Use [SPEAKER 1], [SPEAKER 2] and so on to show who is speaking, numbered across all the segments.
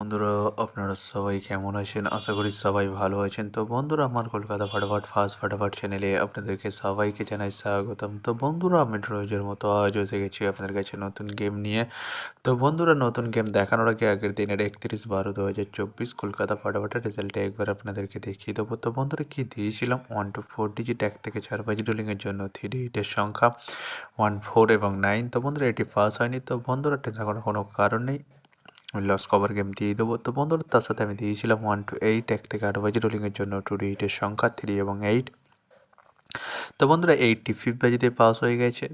[SPEAKER 1] বন্ধুরা, আপনারা সবাই কেমন আছেন? আশা করি সবাই ভালো আছেন। তো বন্ধুরা, আমার কলকাতা ফাটাফাট ফার্স্ট ফাটাফাট চ্যানেলে আপনাদেরকে সবাইকে জানাই স্বাগতম। তো বন্ধুরা, আমি রোজের মতো আজও এসে গেছি আপনাদের কাছে নতুন গেম নিয়ে। তো বন্ধুরা, নতুন গেম দেখানোর আগে আগের দিনের 31/12/2024 কলকাতা ফাটাফাটের রেজাল্টটা একবার আপনাদেরকে দেখিয়ে দেবো। তো বন্ধুরা, কি দিয়েছিলাম 1 to 4 ডিজিট 1 থেকে 4 বাজি রোলিংয়ের জন্য 3 ডিজিটের সংখ্যা 1, 4 এবং 9। তো বন্ধুরা, এটি পাস হয়নি। তো বন্ধুরা, টেনশন করার কোনো কারণ নেই, আমি লস কভার গেম দিয়ে দেবো। তো বন্ধুরা, তার সাথে আমি দিয়েছিলাম 1 to 8 1 থেকে 8 বাজি রোলিংয়ের জন্য 2 ডিজিটের সংখ্যা 3 এবং 8। তো বন্ধুরা, 85 বাজিতে পাস হয়ে গেছে।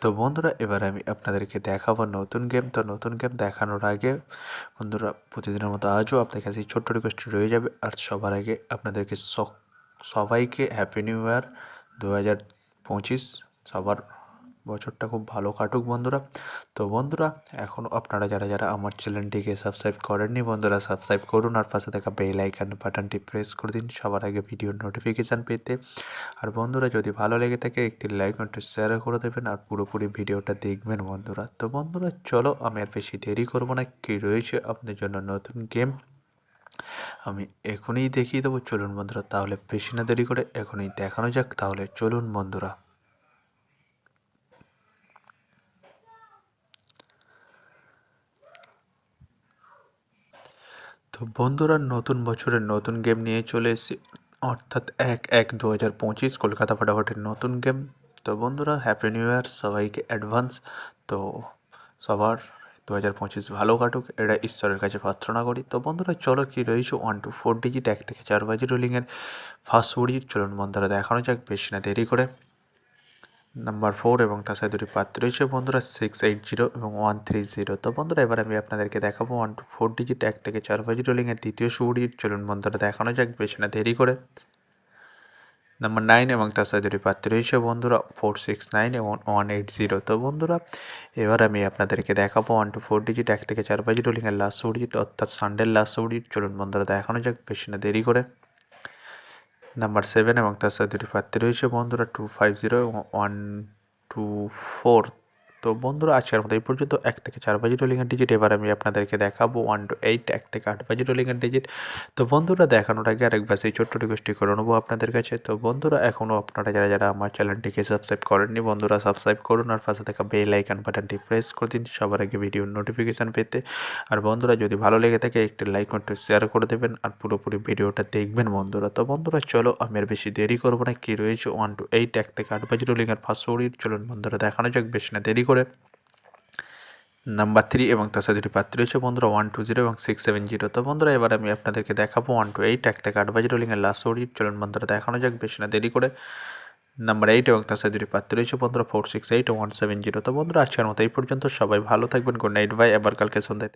[SPEAKER 1] তো বন্ধুরা, এবার আমি আপনাদেরকে দেখাবো নতুন গেম। তো নতুন গেম দেখানোর আগে বন্ধুরা, প্রতিদিনের মতো আজও আপনার কাছে ছোট্ট রিকোয়েস্ট রয়ে যাবে। আর সবার আগে আপনাদেরকে সবাইকে হ্যাপি নিউ ইয়ার 2025। সবার বছরটা খুব ভালো কাটুক বন্ধুরা। তো বন্ধুরা, এখনও আপনারা যারা যারা আমার চ্যানেলটিকে সাবস্ক্রাইব করেননি বন্ধুরা, সাবস্ক্রাইব করুন আর পাশে থাকা বেল আইকন বাটনটি প্রেস করে দিন সবার আগে ভিডিওর নোটিফিকেশান পেতে। আর বন্ধুরা, যদি ভালো লেগে থাকে একটি লাইক একটু শেয়ার করে দেবেন আর পুরোপুরি ভিডিওটা দেখবেন বন্ধুরা। তো বন্ধুরা, চলো আমি আর বেশি দেরি করবো না, কী রয়েছে আপনাদের জন্য নতুন গেম আমি এখনই দেখিয়ে দেবো। চলুন বন্ধুরা, তাহলে বেশি না দেরি করে এখনই দেখানো যাক। তাহলে চলুন বন্ধুরা। তো বন্ধুরা, নতুন বছরের নতুন গেম নিয়ে চলে এসেছি, অর্থাৎ 1/1/2025 কলকাতা ফাটাফাটের নতুন গেম। তো বন্ধুরা, হ্যাপি নিউ ইয়ার সবাইকে অ্যাডভান্স। তো সবার 2025 ভালো কাটুক, এটা ঈশ্বরের কাছে প্রার্থনা করি। তো বন্ধুরা, চলো কি রয়েছে 1 to 4 ডিজিট 1 থেকে 4 বাজি রোলিংয়ের ফার্স্ট ডিজিট চলুন বন্ধুরা দেখানো যাক বেশি না দেরি করে। নাম্বার 4 এবং তার সাথে দুটি পাত্র রয়েছে বন্ধুরা 680 এবং 130। তো বন্ধুরা, এবার আমি আপনাদেরকে দেখাবো 1 to 4 ডিজিট 1 থেকে 4 বাজি রোলিংয়ের দ্বিতীয় ডিজিট চলুন বন্ধুরা দেখানো যাক বেশি না দেরি করে। নাম্বার 9 এবং তার সাথে দুটি পাত্র রয়েছে বন্ধুরা 469 এবং 180। তো বন্ধুরা, এবার আমি আপনাদেরকে দেখাবো 1 to 4 ডিজিট 1 থেকে 4 বাজি রোলিংয়ের লাস্ট ডিজিট, অর্থাৎ সানডের লাস্ট ডিজিট চলুন বন্ধুরা দেখানো যাক বেশি না দেরি করে। নাম্বার 7 এবং তার সাথে দুটি প্রার্থী রয়েছে বন্ধুরা 250 এবং 124। তো বন্ধুরা, আজকের মতো এই পর্যন্ত 1 থেকে 4 বাজি রোলিংয়ের ডিজিট। এবার আমি আপনাদেরকে দেখাবো 1 to 8 1 থেকে 8 বাজি রোলিংয়ের ডিজিট। তো বন্ধুরা, দেখানোর আগে আরেকবার সেই ছোট্ট রিকোয়েস্টটি করে নেবো আপনাদের কাছে। তো বন্ধুরা, এখনও আপনারা যারা যারা আমার চ্যানেলটিকে সাবস্ক্রাইব করেননি বন্ধুরা, সাবস্ক্রাইব করুন আর পাশে থাকা বেল আইকন বাটনটি প্রেস করে দিন সবার আগে ভিডিওর নোটিফিকেশান পেতে। আর বন্ধুরা, যদি ভালো লেগে থাকে একটি লাইক একটু শেয়ার করে দেবেন আর পুরোপুরি ভিডিওটা দেখবেন বন্ধুরা। তো বন্ধুরা, চলো আমি আর বেশি দেরি করবো না, কী রয়েছে 1 to 8 1 থেকে 8 বাজি রোলিংয়ের ফার্স্ট ডিজিট চলুন বন্ধুরা দেখানো যাক বেশি না দেরি করে। নাম্বার 3 এবং তার সাথে দুটি প্রার্থী রয়েছে বন্ধুরা 120 এবং 670। তো বন্ধুরা, এবার আমি আপনাদেরকে দেখাবো 1 to 8 1 থেকে 8 বাজি রোলিংয়ের লাস্ট ডিজিট চলুন বন্ধুরা দেখানো যাক বেশি না দেরি করে। নাম্বার 8 এবং তার সাথে দুটি প্রার্থী রয়েছে বন্ধুরা 468 ও 170। তো বন্ধুরা, আজকের মতো এই পর্যন্ত, সবাই ভালো থাকবেন। Good night, bye. আবার কালকে সন্ধ্যায়